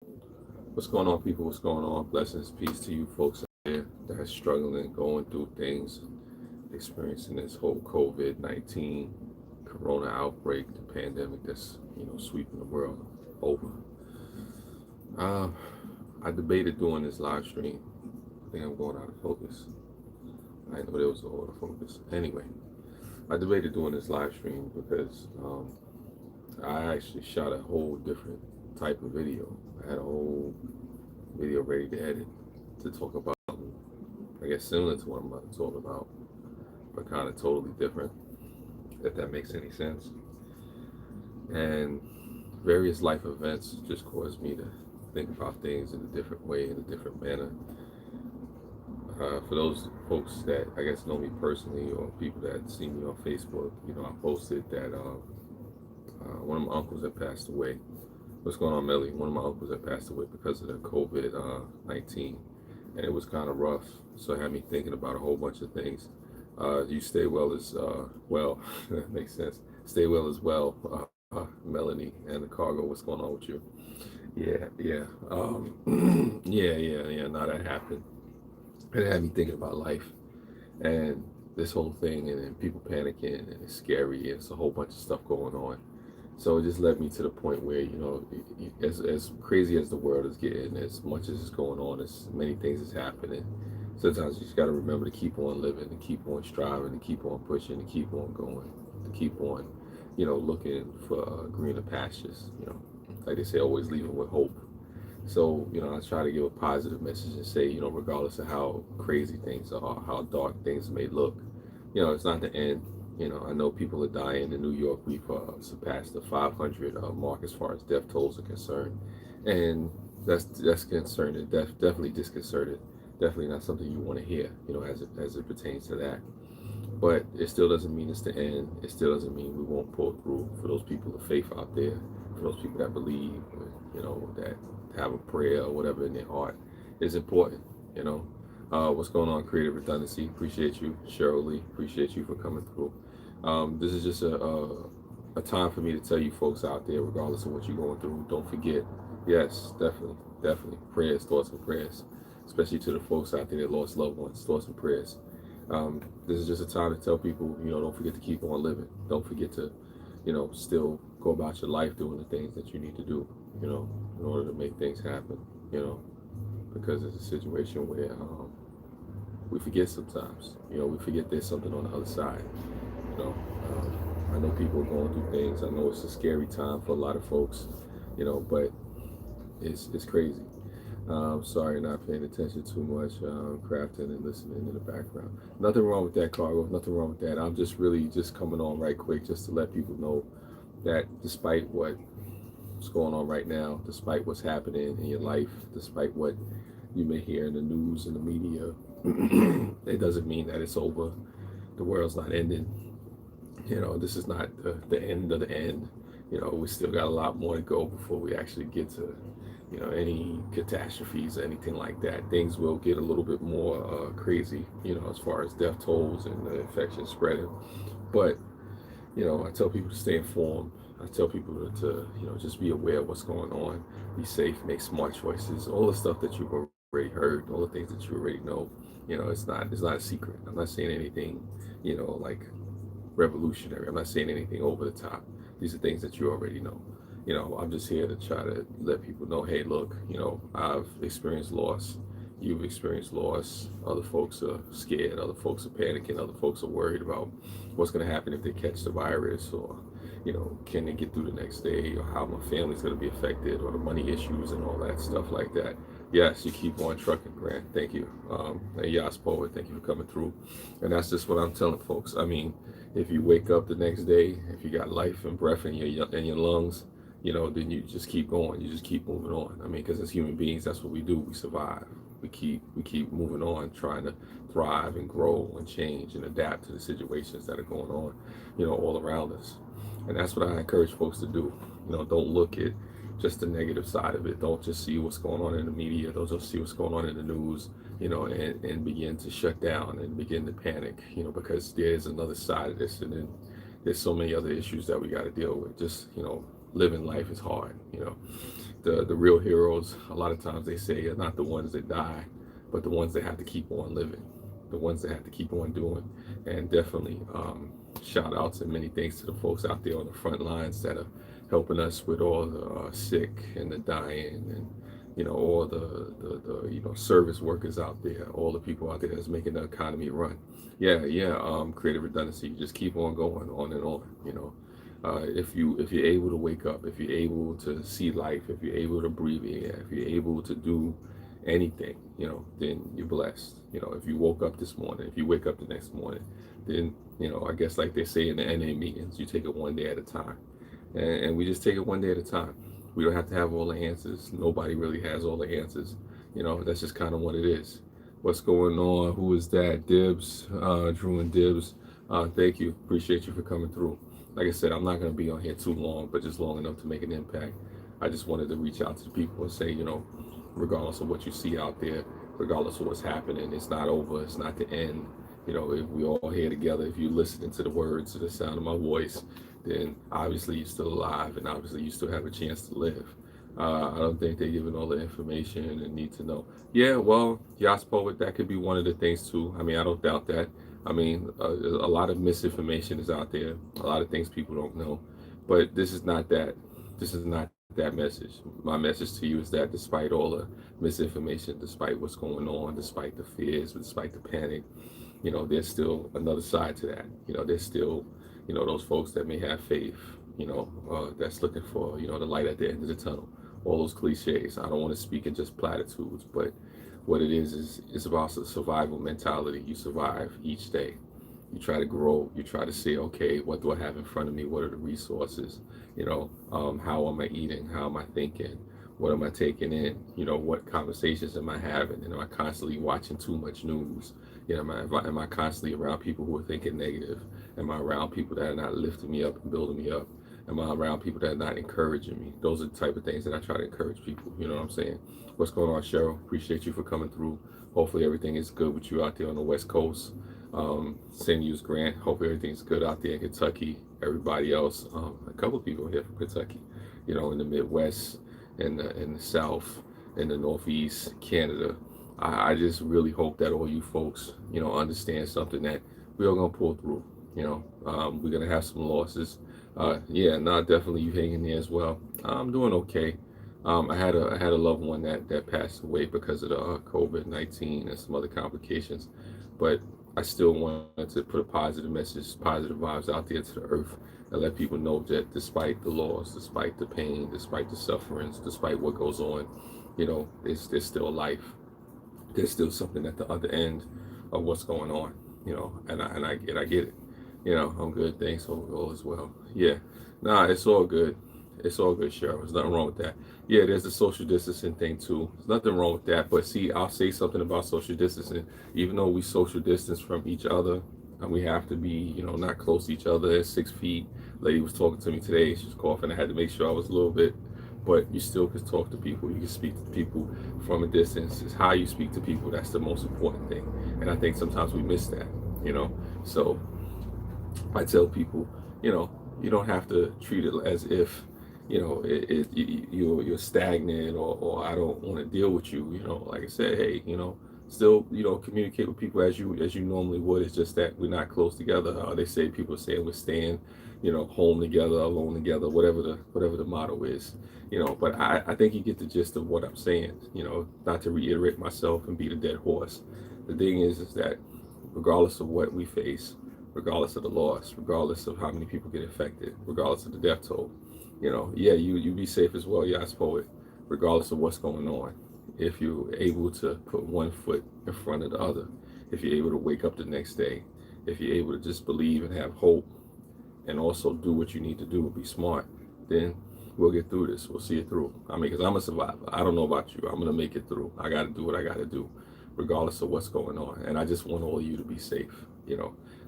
What's going on, people? What's going on? Blessings, peace to you folks out there that are struggling, going through things, experiencing this whole COVID-19 corona outbreak, the pandemic that's, sweeping the world over. Uh, I debated doing this live stream. I think I'm going out of focus. I didn't know there was a out of focus. Anyway, I debated doing this live stream because I actually shot a whole different type of video. I had a whole video ready to edit to talk about, I guess, similar to what I'm about to talk about, but kind of totally different, if that makes any sense. And various life events just caused me to think about things in a different way, in a different manner. For those folks that I guess know me personally or people that see me on Facebook, I posted that one of my uncles had passed away. What's going on, Melly? One of my uncles had passed away because of the COVID-19, and it was kind of rough. So it had me thinking about a whole bunch of things. You stay well as well. That makes sense. Stay well as well, Melanie and the cargo. What's going on with you? Yeah, yeah, yeah. Now that happened, it had me thinking about life and this whole thing, and then people panicking, and it's scary. And it's a whole bunch of stuff going on. So it just led me to the point where, as crazy as the world is getting, as much as is going on, as many things is happening, sometimes you just got to remember to keep on living, to keep on striving, to keep on pushing, to keep on going, to keep on, looking for greener pastures. Like they say, always leaving with hope. So, I try to give a positive message and say, regardless of how crazy things are, how dark things may look, it's not the end. I know people are dying in New York. We've surpassed the 500 mark as far as death tolls are concerned, and that's concerning. Definitely disconcerting. Definitely not something you want to hear. As it pertains to that. But it still doesn't mean it's the end. It still doesn't mean we won't pull through. For those people of faith out there, for those people that believe, that have a prayer or whatever in their heart, is important. You know, what's going on, Creative Redundancy? Appreciate you, Cheryl Lee. Appreciate you for coming through. This is just a time for me to tell you folks out there, regardless of what you're going through, don't forget. Yes, definitely. Prayers, thoughts, and prayers, especially to the folks out there that lost loved ones. Thoughts and prayers. This is just a time to tell people, don't forget to keep on living. Don't forget to, still go about your life doing the things that you need to do, in order to make things happen, because it's a situation where we forget sometimes. We forget there's something on the other side. You know, I know people are going through things. I know it's a scary time for a lot of folks, but it's crazy. Sorry, not paying attention too much, crafting and listening in the background. Nothing wrong with that, Cargo. Nothing wrong with that. I'm just really just coming on right quick just to let people know that despite what's going on right now, despite what's happening in your life, despite what you may hear in the news and the media, it doesn't mean that it's over. The world's not ending. This is not the end of the end. We still got a lot more to go before we actually get to, any catastrophes or anything like that. Things will get a little bit more crazy, as far as death tolls and the infection spreading. But, I tell people to stay informed. I tell people to just be aware of what's going on, be safe, make smart choices, all the stuff that you've already heard, all the things that you already know. It's not a secret. I'm not saying anything, like revolutionary. I'm not saying anything over the top. These are things that you already know. I'm just here to try to let people know, hey, look, I've experienced loss. You've experienced loss. Other folks are scared. Other folks are panicking. Other folks are worried about what's going to happen if they catch the virus, or, can they get through the next day, or how my family's going to be affected, or the money issues and all that stuff like that. Yes, you keep on trucking, Grant. Thank you. And Yas Poet, thank you for coming through. And that's just what I'm telling folks. I mean, if you wake up the next day, if you got life and breath in your lungs, then you just keep going. You just keep moving on. I mean, because as human beings, that's what we do. We survive. We keep moving on, trying to thrive and grow and change and adapt to the situations that are going on, all around us. And that's what I encourage folks to do. Don't look at just the negative side of it. Don't just see what's going on in the media. Don't just see what's going on in the news, and begin to shut down and begin to panic, because there's another side of this. And then there's so many other issues that we got to deal with. Just, living life is hard, the real heroes, a lot of times they say, are not the ones that die, but the ones that have to keep on living, the ones that have to keep on doing. And definitely shout outs and many thanks to the folks out there on the front lines that are helping us with all the sick and the dying, and all the service workers out there, all the people out there that's making the economy run. Yeah, yeah. Creative redundancy. You just keep on going on and on. If you're able to wake up, if you're able to see life, if you're able to breathe air, if you're able to do anything, then you're blessed. If you woke up this morning, if you wake up the next morning, then I guess like they say in the NA meetings, you take it one day at a time, and we just take it one day at a time. We don't have to have all the answers. Nobody really has all the answers. That's just kind of what it is. What's going on? Who is that? Dibs, Drew and Dibs. Thank you. Appreciate you for coming through. Like I said, I'm not going to be on here too long, but just long enough to make an impact. I just wanted to reach out to people and say, regardless of what you see out there, regardless of what's happening, it's not over. It's not the end. If we all here together, if you're listening to the words, to the sound of my voice, then obviously you're still alive, and obviously you still have a chance to live. I don't think they're giving all the information and need to know. Yeah, well, Yas Poet, that could be one of the things too. I mean, I don't doubt that. I mean, a lot of misinformation is out there, a lot of things people don't know. But this is not that. This is not that message. My message to you is that despite all the misinformation, despite what's going on, despite the fears, despite the panic, there's still another side to that. There's still, those folks that may have faith, that's looking for, the light at the end of the tunnel. All those cliches. I don't want to speak in just platitudes, but what it is it's about the survival mentality. You survive each day. You try to grow. You try to say, okay, what do I have in front of me? What are the resources? How am I eating? How am I thinking? What am I taking in? What conversations am I having? And am I constantly watching too much news? Am I constantly around people who are thinking negative? Am I around people that are not lifting me up and building me up? Am I around people that are not encouraging me? Those are the type of things that I try to encourage people. You know what I'm saying? What's going on, Cheryl? Appreciate you for coming through. Hopefully everything is good with you out there on the West Coast. Same use Grant. Hope everything's good out there in Kentucky. Everybody else, a couple of people here from Kentucky. In the Midwest, in the South, in the Northeast, Canada. I just really hope that all you folks, understand something that we're all gonna pull through. We're gonna have some losses. Yeah, no, definitely you hanging there as well. I'm doing okay. I had a loved one that passed away because of the COVID-19 and some other complications, but I still wanted to put a positive message, positive vibes out there to the earth, and let people know that despite the loss, despite the pain, despite the sufferings, despite what goes on, there's still life. There's still something at the other end of what's going on. And I get it. I'm good. Thanks. All as well. Yeah. Nah, it's all good. It's all good, Cheryl. There's nothing wrong with that. Yeah, there's the social distancing thing too. There's nothing wrong with that. But see, I'll say something about social distancing. Even though we social distance from each other, and we have to be, not close to each other at 6 feet. Lady was talking to me today. She was coughing. I had to make sure I was a little bit. But you still can talk to people. You can speak to people from a distance. It's how you speak to people that's the most important thing. And I think sometimes we miss that. So I tell people, you don't have to treat it as if, you're stagnant, or I don't want to deal with you. Like I said, hey, still, communicate with people as you normally would. It's just that we're not close together. They say people saying we're staying, home together, alone together, whatever the motto is. But I think you get the gist of what I'm saying. Not to reiterate myself and beat a dead horse. The thing is that regardless of what we face, regardless of the loss, regardless of how many people get infected, regardless of the death toll, yeah, you be safe as well, Yas Poet, regardless of what's going on. If you're able to put one foot in front of the other, if you're able to wake up the next day, if you're able to just believe and have hope, and also do what you need to do and be smart, then we'll get through this. We'll see it through. I mean, because I'm a survivor. I don't know about you. I'm going to make it through. I got to do what I got to do, regardless of what's going on. And I just want all of you to be safe.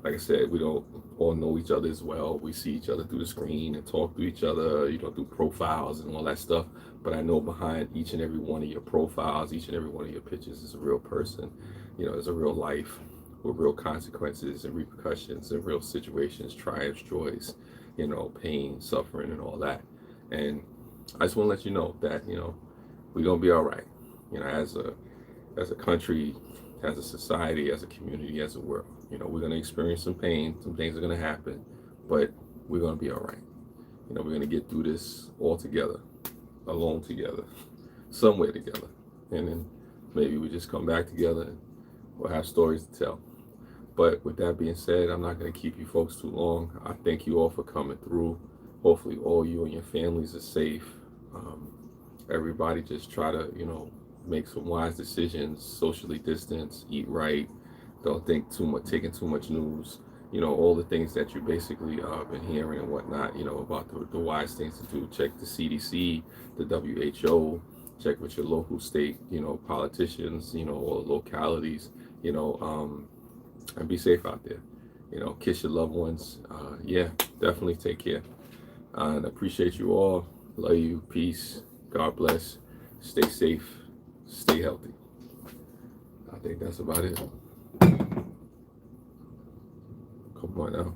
Like I said, we don't all know each other as well. We see each other through the screen and talk to each other, through profiles and all that stuff. But I know behind each and every one of your profiles, each and every one of your pictures is a real person. There's a real life with real consequences and repercussions and real situations, triumphs, joys, pain, suffering, and all that. And I just want to let you know that, we're gonna be all right. As a country, as a society, as a community, as a world. We're gonna experience some pain. Some things are gonna happen, but we're gonna be all right. We're gonna get through this all together, alone together, somewhere together, and then maybe we just come back together and we'll have stories to tell. But with that being said, I'm not going to keep you folks too long. I thank you all for coming through. Hopefully, all you and your families are safe. Um, Everybody just try to, make some wise decisions, socially distance, eat right, don't think too much, taking too much news. All the things that you basically been hearing and whatnot. About the wise things to do. Check the CDC, the WHO. Check with your local state, politicians, or localities. You know, um, and be safe out there. Kiss your loved ones. Yeah, definitely take care. And I appreciate you all. Love you. Peace. God bless. Stay safe. Stay healthy. I think that's about it. Come on now.